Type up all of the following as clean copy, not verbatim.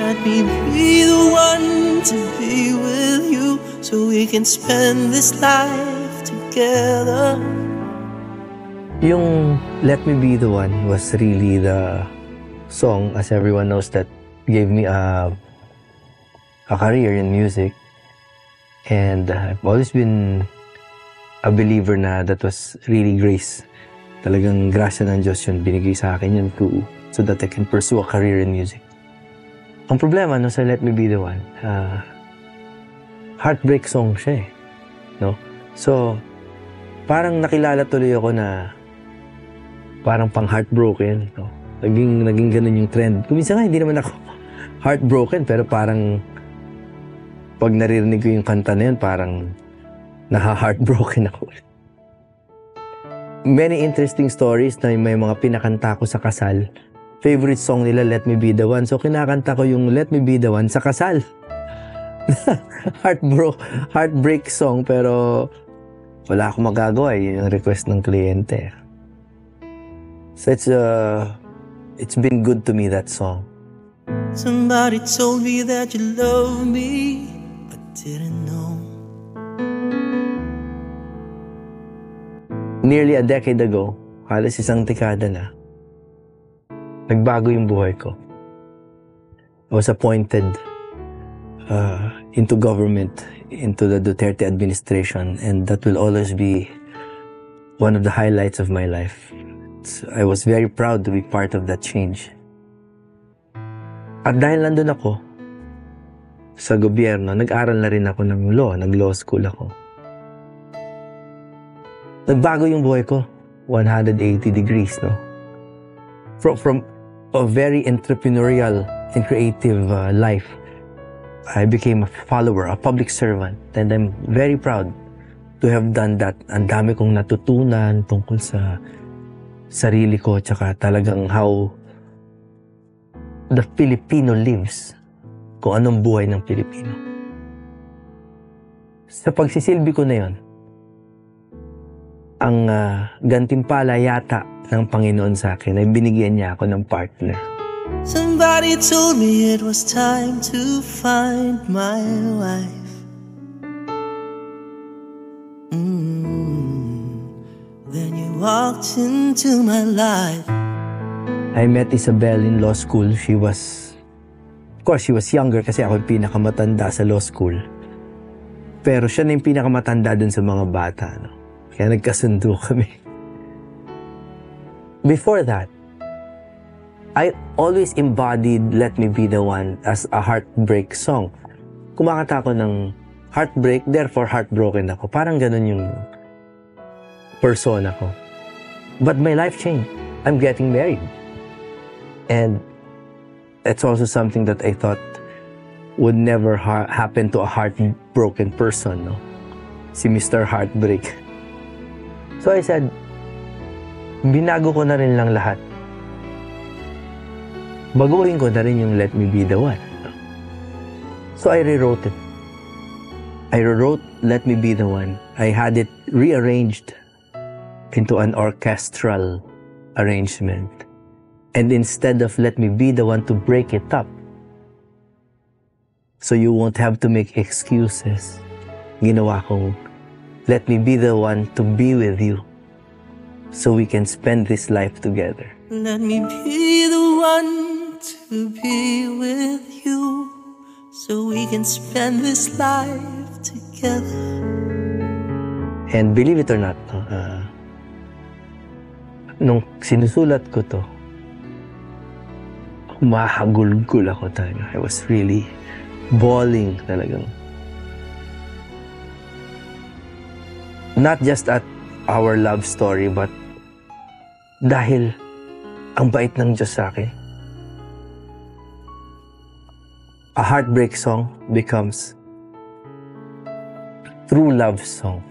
Let me be the one to be with you, so we can spend this life together. Yung Let Me Be The One was really the song, as everyone knows, that gave me a career in music. And I've always been a believer na that was really grace. Talagang grasya ng Diyos yun. Binigay sa akin yun so that I can pursue a career in music. Ang problema no, sa Let Me Be The One, heartbreak song siya eh. No? So, parang nakilala tuloy ako na parang pang heartbroken. No? Naging ganun yung trend. Kuminsan nga, hindi naman ako heartbroken, pero parang pag naririnig ko yung kanta na yun, parang naha-heartbroken ako. Many interesting stories na may mga pinakanta ko sa kasal. Favorite song nila, Let Me Be The One. So kinakanta ko yung Let Me Be The One sa kasal. Heartbreak song, pero wala akong magagawa. Yung request ng kliyente. So it's been good to me, that song. Somebody told me that you love me, but didn't know. Nearly a decade ago, halos isang dekada na, nagbago yung buhay ko. I was appointed into government, into the Duterte administration, and that will always be one of the highlights of my life. I was very proud to be part of that change. At dahil nandun ako sa gobyerno, nag-aral na rin ako ng law, nag-law school ako. Nagbago yung buhay ko, 180 degrees, no? From a very entrepreneurial and creative life, I became a follower, a public servant, and I'm very proud to have done that. Ang dami kong natutunan tungkol sa sarili ko, tsaka talagang how the Filipino lives, kung anong buhay ng Pilipino. Sa pagsisilbi ko na yon, ang gantimpala yata ng Panginoon sa akin ay binigyan niya ako ng partner. Somebody told me it was time to find my wife. Then you walked into my life. I met Isabel in law school. She was younger kasi ako yung pinakamatanda sa law school. Pero siya na yung pinakamatanda dun sa mga bata. No? Kaya nagkasundo kami. Before that, I always embodied Let Me Be The One as a heartbreak song. Kumakanta ako ng heartbreak, therefore heartbroken ako. Parang ganun yung persona ko. But my life changed. I'm getting married. And it's also something that I thought would never happen to a heartbroken person, no? Si Mr. Heartbreak. So I said, binago ko na rin lang lahat. Baguhin ko na rin yung Let Me Be The One. No? So I rewrote it. I rewrote Let Me Be The One. I had it rearranged into an orchestral arrangement. And instead of Let Me Be The One to break it up, so you won't have to make excuses, ginawa kong Let Me Be The One to be with you, so we can spend this life together. Let me be the one to be with you, so we can spend this life together. And believe it or not, nung sinusulat ko to, humahagulgul ako talaga. I was really bawling talagang. Not just at our love story, but dahil ang bait ng Diyos sa akin. A heartbreak song becomes true love song.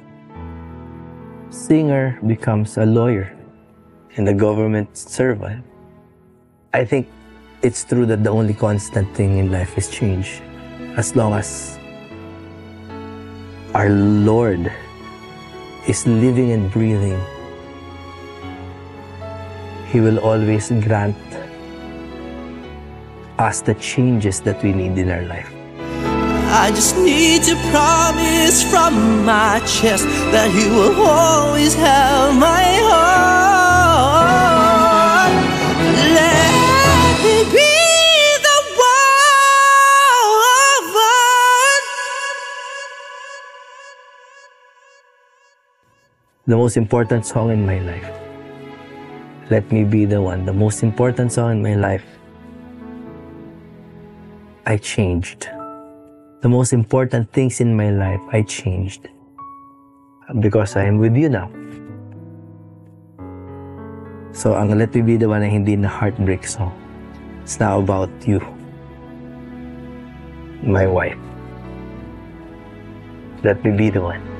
Singer becomes a lawyer and a government servant. I think it's true that the only constant thing in life is change. As long as our Lord is living and breathing, He will always grant us the changes that we need in our life. I just need to promise from my chest that you will always have my heart. Let me be the one. The most important song in my life. Let me be the one. The most important song in my life. I changed. The most important things in my life, I changed. Because I am with you now. So, ang Let Me Be the One ay hindi na heartbreak song. It's now about you. My wife. Let me be the one.